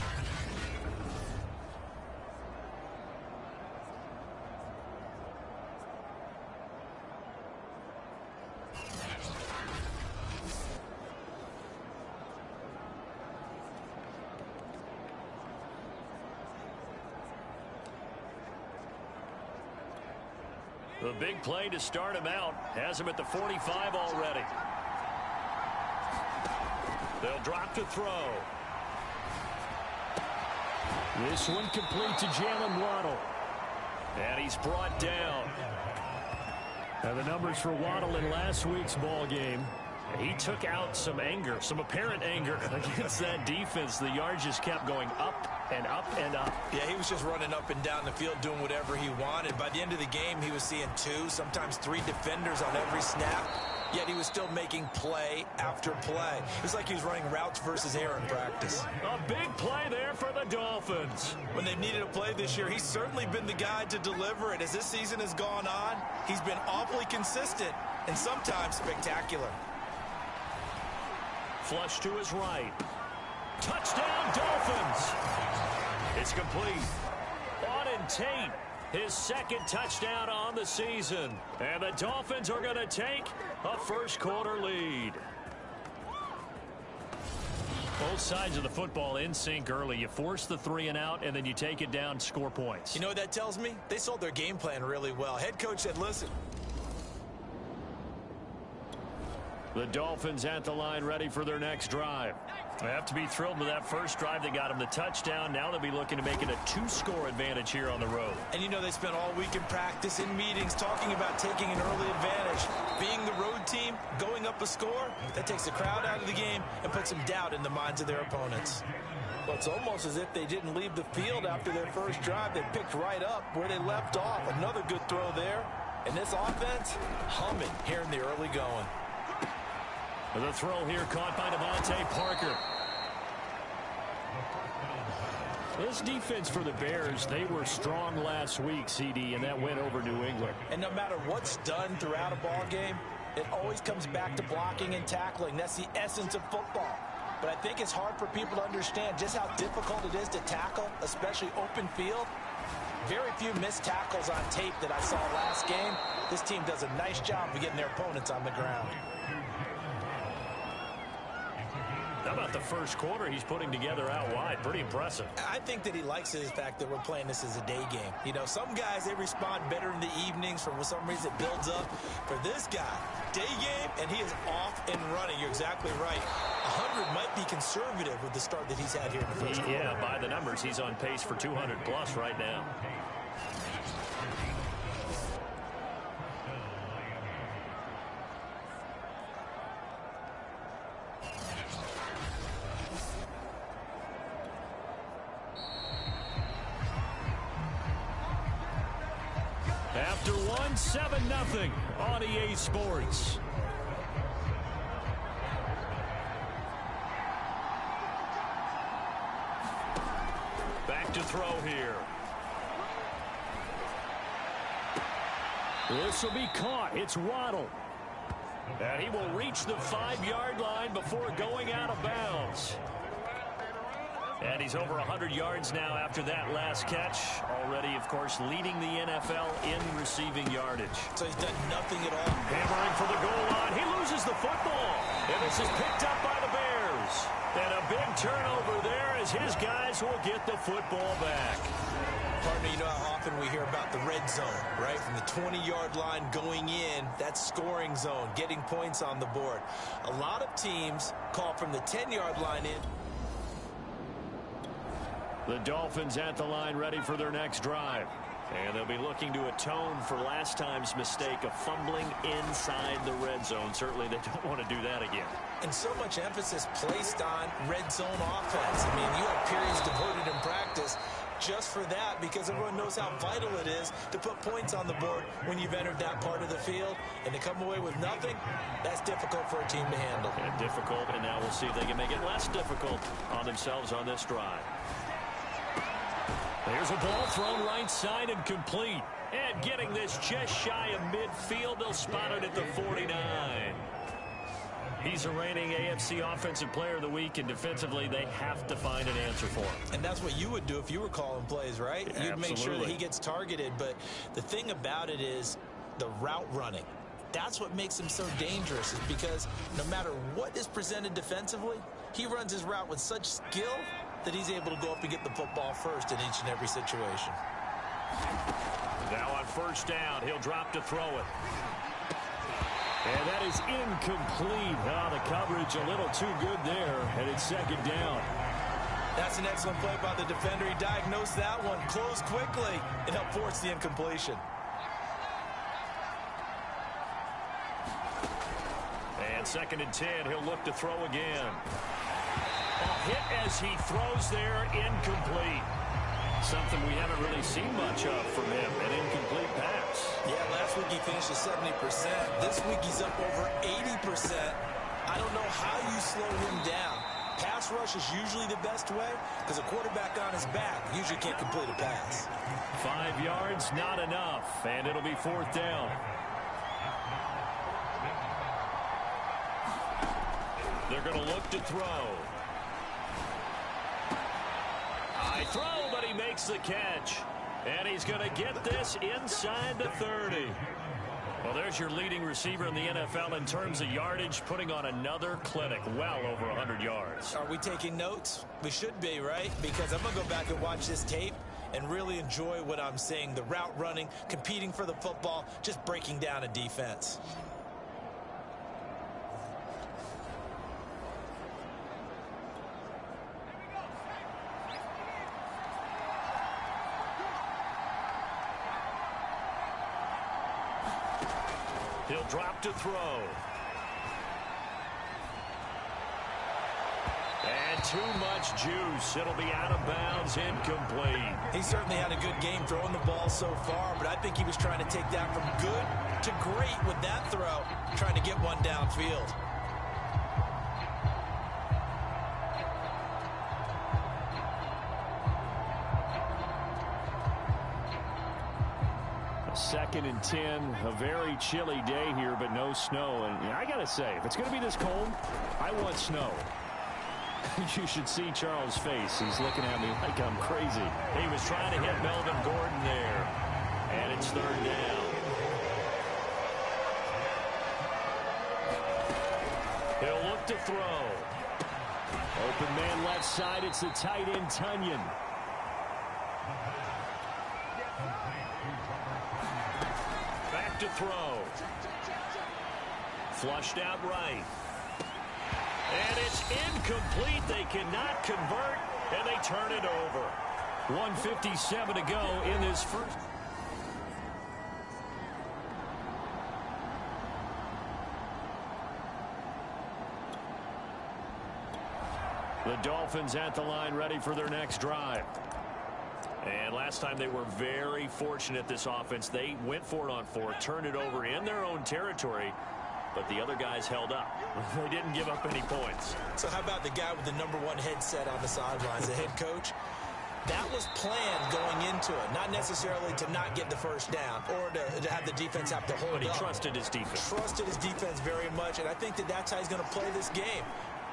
The big play to start him out has him at the 45 already. They'll drop to throw. This one complete to Jalen Waddle. And he's brought down. Now the numbers for Waddle in last week's ball game. He took out some anger, some apparent anger against that defense. The yards just kept going up and up and up. Yeah, he was just running up and down the field doing whatever he wanted. By the end of the game, he was seeing 2, sometimes 3 defenders on every snap. Yet he was still making play after play. It was like he was running routes versus air in practice. A big play there for the Dolphins. When they've needed a play this year, he's certainly been the guy to deliver it. As this season has gone on, he's been awfully consistent and sometimes spectacular. Flush to his right. Touchdown, Dolphins. It's complete. Auden Tate, his 2nd touchdown on the season. And the Dolphins are going to take a first-quarter lead. Both sides of the football in sync early. You force the 3 and out, and then you take it down, score points. You know what that tells me? They sold their game plan really well. Head coach said, listen. The Dolphins at the line ready for their next drive. They have to be thrilled with that first drive. They got him the touchdown. Now they'll be looking to make it a 2-score advantage here on the road. And you know they spent all week in practice, in meetings, talking about taking an early advantage. Being the road team, going up a score, that takes the crowd out of the game and puts some doubt in the minds of their opponents. Well, it's almost as if they didn't leave the field after their first drive. They picked right up where they left off. Another good throw there. And this offense, humming here in the early going. The throw here caught by Devontae Parker. This defense for the Bears, they were strong last week, CD, and that went over New England. And no matter what's done throughout a ball game, it always comes back to blocking and tackling. That's the essence of football. But I think it's hard for people to understand just how difficult it is to tackle, especially open field. Very few missed tackles on tape that I saw last game. This team does a nice job of getting their opponents on the ground. How about the first quarter he's putting together out wide? Pretty impressive. I think that he likes the fact that we're playing this as a day game. You know, some guys, they respond better in the evenings. For some reason, it builds up. For this guy, day game, and he is off and running. You're exactly right. 100 might be conservative with the start that he's had here in the first quarter. Yeah, by the numbers, he's on pace for 200-plus right now. After 7-0 on EA Sports. Back to throw here. This will be caught. It's Waddle. And he will reach the 5-yard line before going out of bounds. And he's over 100 yards now after that last catch. Already, of course, leading the NFL in receiving yardage. So he's done nothing at all. Hammering for the goal line. He loses the football. And this is picked up by the Bears. And a big turnover there as his guys will get the football back. Partner, you know how often we hear about the red zone, right? From the 20-yard line going in, that's scoring zone, getting points on the board. A lot of teams call from the 10-yard line in. The Dolphins at the line ready for their next drive. And they'll be looking to atone for last time's mistake of fumbling inside the red zone. Certainly they don't want to do that again. And so much emphasis placed on red zone offense. I mean, you have periods devoted in practice just for that, because everyone knows how vital it is to put points on the board when you've entered that part of the field. And to come away with nothing, that's difficult for a team to handle. And difficult, and now we'll see if they can make it less difficult on themselves on this drive. There's a ball thrown right side and complete. And getting this just shy of midfield, they'll spot it at the 49. He's a reigning AFC Offensive Player of the Week, and defensively, they have to find an answer for him. And that's what you would do if you were calling plays, right? Yeah, you'd make sure that he gets targeted. But the thing about it is the route running. That's what makes him so dangerous, is because no matter what is presented defensively, he runs his route with such skill that he's able to go up and get the football first in each and every situation. Now on first down, he'll drop to throw it. And that is incomplete. The coverage a little too good there, and it's second down. That's an excellent play by the defender. He diagnosed that one, closed quickly, and helped force the incompletion. And second and 10, he'll look to throw again. A hit as he throws there, incomplete. Something we haven't really seen much of from him, an incomplete pass. Yeah, last week he finished at 70%. This week he's up over 80%. I don't know how you slow him down. Pass rush is usually the best way, because a quarterback on his back usually can't complete a pass. 5 yards, not enough, and it'll be fourth down. They're going to look to throw. High throw, but he makes the catch. And he's going to get this inside the 30. Well, there's your leading receiver in the NFL in terms of yardage, putting on another clinic, well over 100 yards. Are we taking notes? We should be, right? Because I'm going to go back and watch this tape and really enjoy what I'm seeing. The route running, competing for the football, just breaking down a defense. He'll drop to throw. And too much juice. It'll be out of bounds, incomplete. He certainly had a good game throwing the ball so far, but I think he was trying to take that from good to great with that throw, trying to get one downfield. Second and 10, a very chilly day here, but no snow. And I got to say, if it's going to be this cold, I want snow. You should see Charles' face. He's looking at me like I'm crazy. He was trying to hit Melvin Gordon there. And it's third down. He'll look to throw. Open man left side. It's the tight end, Tonyan. Back to throw. Flushed out right. And it's incomplete. They cannot convert, and they turn it over. 1:57 to go in this first. The Dolphins at the line, ready for their next drive. And last time they were very fortunate, this offense. They went for it on fourth, turned it over in their own territory, but the other guys held up. They didn't give up any points. So how about the guy with the #1 headset on the sidelines, the head coach? That was planned going into it, not necessarily to not get the first down or to have the defense have to hold up. But he trusted his defense. Trusted his defense very much, and I think that that's how he's going to play this game.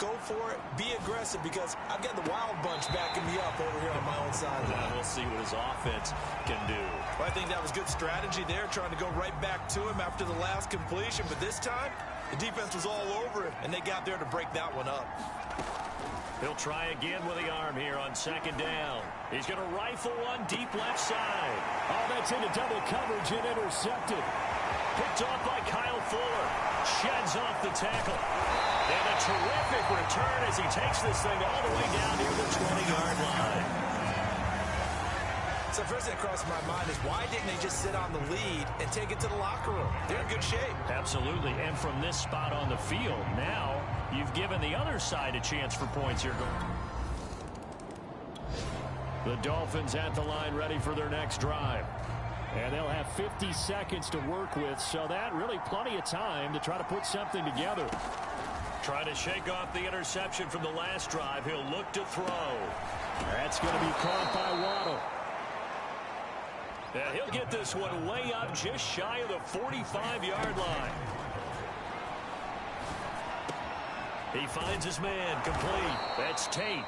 Go for it, be aggressive, because I've got the Wild Bunch backing me up over here on my own sideline. We'll see what his offense can do. Well, I think that was good strategy there, trying to go right back to him after the last completion. But this time, the defense was all over him, and they got there to break that one up. He'll try again with the arm here on second down. He's going to rifle one deep left side. Oh, that's into double coverage and intercepted. Picked off by Kyle Fuller. Sheds off the tackle. And a terrific return as he takes this thing all the way down near the 20-yard line. So first thing that crosses my mind is why didn't they just sit on the lead and take it to the locker room? They're in good shape. Absolutely. And from this spot on the field, now you've given the other side a chance for points here. The Dolphins at the line ready for their next drive. And they'll have 50 seconds to work with, so that really plenty of time to try to put something together. Trying to shake off the interception from the last drive. He'll look to throw. That's going to be caught by Waddle. And he'll get this one way up just shy of the 45-yard line. He finds his man complete. That's Tate.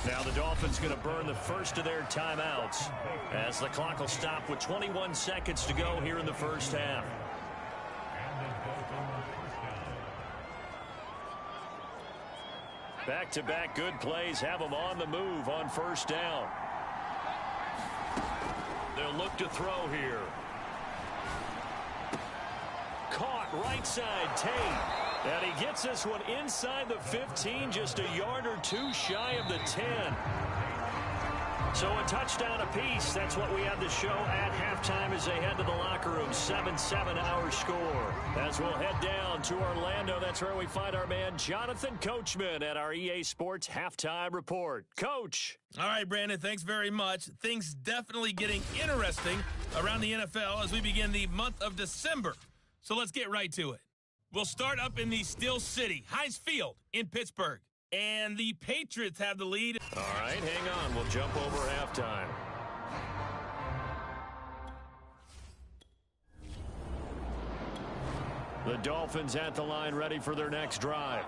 Now the Dolphins going to burn the first of their timeouts as the clock will stop with 21 seconds to go here in the first half. Back-to-back good plays have them on the move on first down. They'll look to throw here. Caught right side, Tate. And he gets this one inside the 15, just a yard or two shy of the 10. So a touchdown apiece. That's what we have to show at halftime as they head to the locker room. 7-7 our score. As we'll head down to Orlando, that's where we find our man Jonathan Coachman at our EA Sports Halftime Report. Coach. All right, Brandon, thanks very much. Things definitely getting interesting around the NFL as we begin the month of December. So let's get right to it. We'll start up in the Steel City, Heinz Field in Pittsburgh. And the Patriots have the lead. All right, hang on. We'll jump over halftime. The Dolphins at the line ready for their next drive.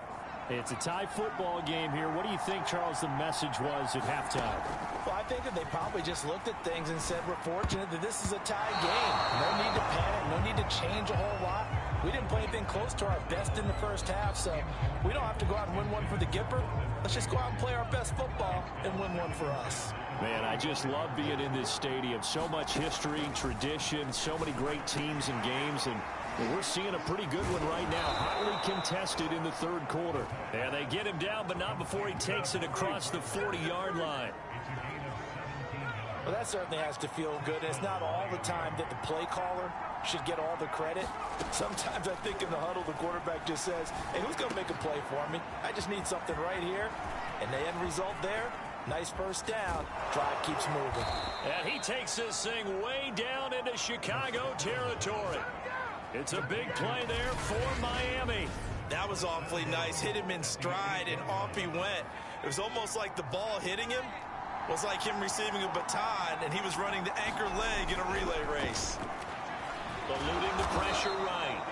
It's a tie football game here. What do you think, Charles, the message was at halftime? Well, I think that they probably just looked at things and said, we're fortunate that this is a tie game. No need to panic. No need to change a whole lot. We didn't play anything close to our best in the first half, so we don't have to go out and win one for the Gipper. Let's just go out and play our best football and win one for us. Man, I just love being in this stadium. So much history, tradition, so many great teams and games, and we're seeing a pretty good one right now, hotly contested in the third quarter. And they get him down, but not before he takes it across the 40-yard line. Well, that certainly has to feel good. It's not all the time that the play caller should get all the credit. Sometimes I think in the huddle, the quarterback just says, hey, who's going to make a play for me? I just need something right here. And the end result there, nice first down. Drive keeps moving. And he takes this thing way down into Chicago territory. It's a big play there for Miami. That was awfully nice. Hit him in stride, and off he went. It was almost like the ball hitting him was like him receiving a baton, and he was running the anchor leg in a relay race. Eluding the pressure right.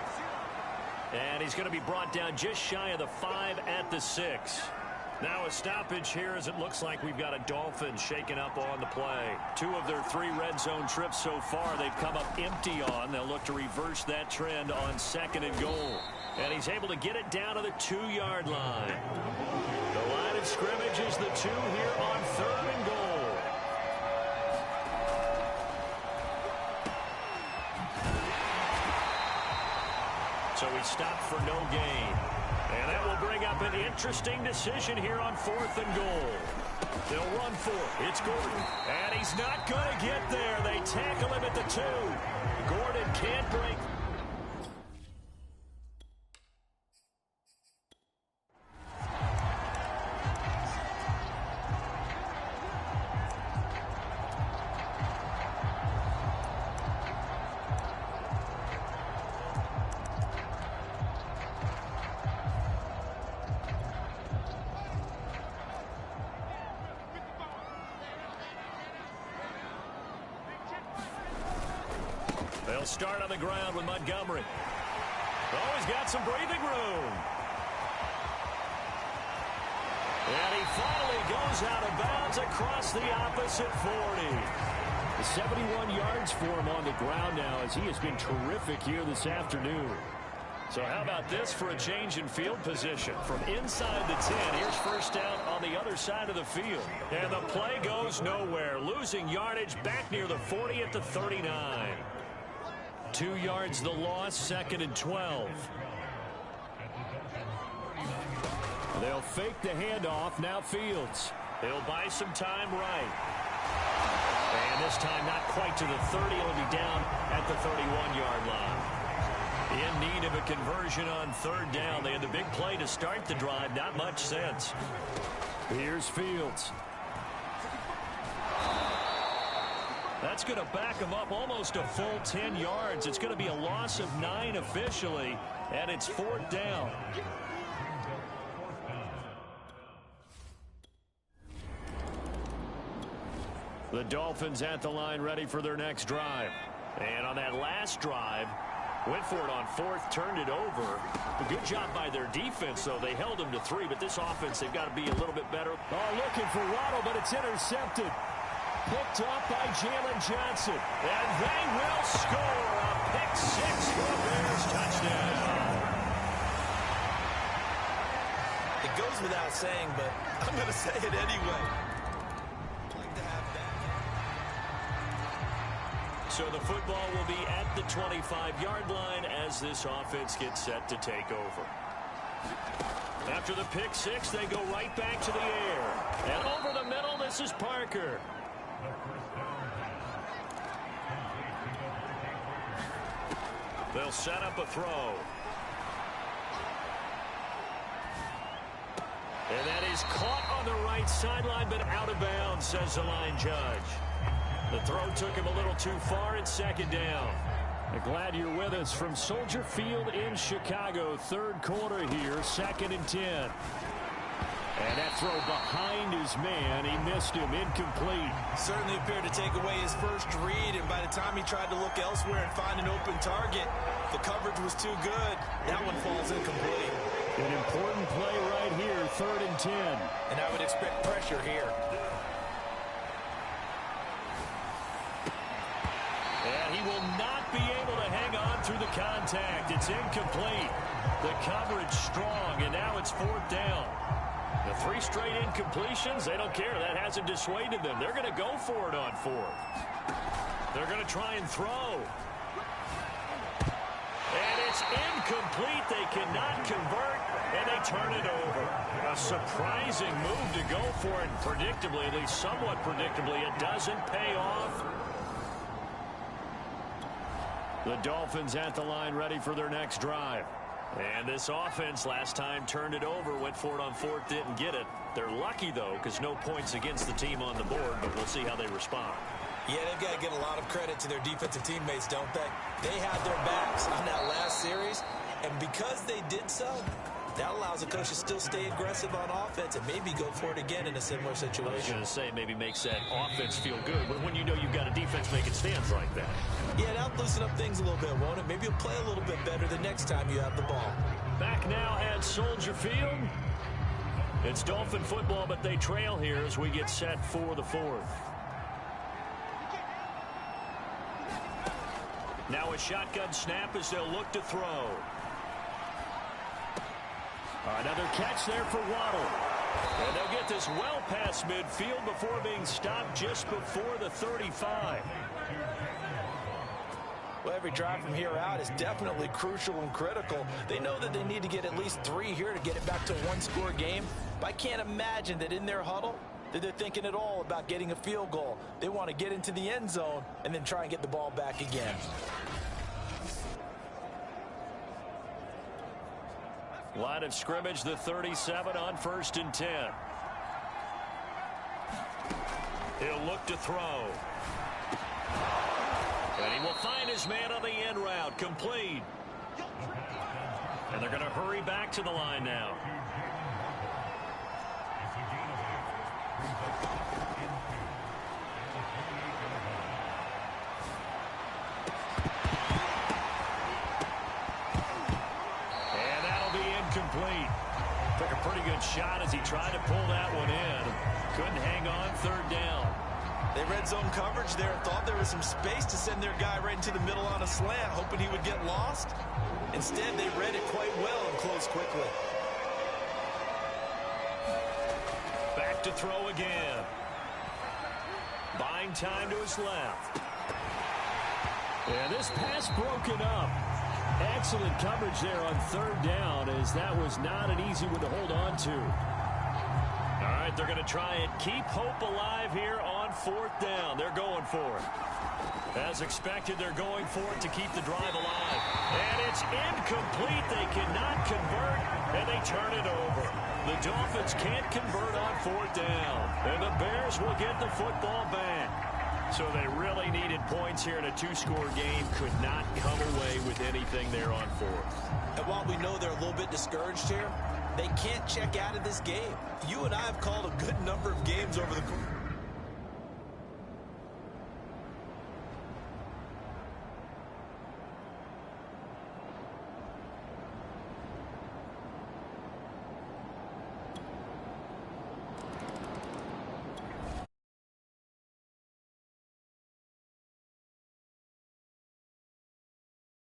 And he's going to be brought down just shy of the 5 at the 6. Now a stoppage here as it looks like we've got a Dolphins shaking up on the play. 2 of their 3 red zone trips so far they've come up empty on. They'll look to reverse that trend on 2nd and goal. And he's able to get it down to the 2-yard line. The line of scrimmage is the 2 here on 3rd and goal. So he stopped for no gain. And that will bring up an interesting decision here on 4th and goal. They'll run for it. It's Gordon. And he's not going to get there. They tackle him at the 2. Gordon can't break. They'll start on the ground with Montgomery. Oh, he's got some breathing room. And he finally goes out of bounds across the opposite 40. 71 yards for him on the ground now as he has been terrific here this afternoon. So how about this for a change in field position? From inside the 10, here's first down on the other side of the field. And the play goes nowhere. Losing yardage back near the 40 at the 39. 2 yards the loss, 2nd and 12. They'll fake the handoff, now Fields. He'll buy some time right. And this time not quite to the 30. It'll be down at the 31-yard line. In need of a conversion on third down. They had the big play to start the drive. Not much sense. Here's Fields. That's going to back him up almost a full 10 yards. It's going to be a loss of 9 officially, and it's fourth down. The Dolphins at the line ready for their next drive. And on that last drive, went for it on fourth, turned it over. A good job by their defense, though. They held them to 3, but this offense, they've got to be a little bit better. Oh, looking for Waddle, but it's intercepted. Picked up by Jalen Johnson. And they will score a pick 6 for a Bears touchdown. It goes without saying, but I'm going to say it anyway. So the football will be at the 25-yard line as this offense gets set to take over. After the pick 6, they go right back to the air. And over the middle, this is Parker. They'll set up a throw. And that is caught on the right sideline, but out of bounds, says the line judge. The throw took him a little too far. It's second down. Glad you're with us from Soldier Field in Chicago. Third quarter here, 2nd and 10. And that throw behind his man. He missed him. Incomplete. Certainly appeared to take away his first read, and by the time he tried to look elsewhere and find an open target, the coverage was too good. That one falls incomplete. An important play right here, 3rd and 10. And I would expect pressure here. And he will not be able to hang on through the contact. It's incomplete. The coverage strong, and now it's 4th down. The 3 straight incompletions, they don't care. That hasn't dissuaded them. They're going to go for it on 4th. They're going to try and throw. And it's incomplete. They cannot convert, and they turn it over. A surprising move to go for it. Predictably, at least somewhat predictably, it doesn't pay off. The Dolphins at the line ready for their next drive. And this offense last time turned it over, went for it on 4th, didn't get it. They're lucky, though, because no points against the team on the board, but we'll see how they respond. Yeah, they've got to give a lot of credit to their defensive teammates, don't they? They had their backs on that last series, and because they did so, that allows the coach to still stay aggressive on offense and maybe go for it again in a similar situation. I was going to say, maybe makes that offense feel good, but when you know you've got a defense making stands like that. Yeah, that'll loosen up things a little bit, won't it? Maybe you'll play a little bit better the next time you have the ball. Back now at Soldier Field. It's Dolphin football, but they trail here as we get set for the 4th. Now a shotgun snap as they'll look to throw. Another catch there for Waddle. And they'll get this well past midfield before being stopped just before the 35. Well, every drive from here out is definitely crucial and critical. They know that they need to get at least 3 here to get it back to a 1-score game. But I can't imagine that in their huddle that they're thinking at all about getting a field goal. They want to get into the end zone and then try and get the ball back again. Line of scrimmage, the 37 on 1st and 10. He'll look to throw. And he will find his man on the end route, complete. And they're going to hurry back to the line now. And that'll be incomplete. Took a pretty good shot as he tried to pull that one in. Couldn't hang on, 3rd down. They read zone coverage there and thought there was some space to send their guy right into the middle on a slant, hoping he would get lost. Instead, they read it quite well and closed quickly. Back to throw again. Buying time to his left. And this pass broken up. Excellent coverage there on 3rd down, as that was not an easy one to hold on to. All right, right, they're going to try and keep hope alive here on 4th down. They're going for it. As expected, they're going for it to keep the drive alive. And it's incomplete. They cannot convert, and they turn it over. The Dolphins can't convert on 4th down, and the Bears will get the football back. So they really needed points here in a 2-score game. Could not come away with anything there on 4th. And while we know they're a little bit discouraged here, they can't check out of this game. You and I have called a good number of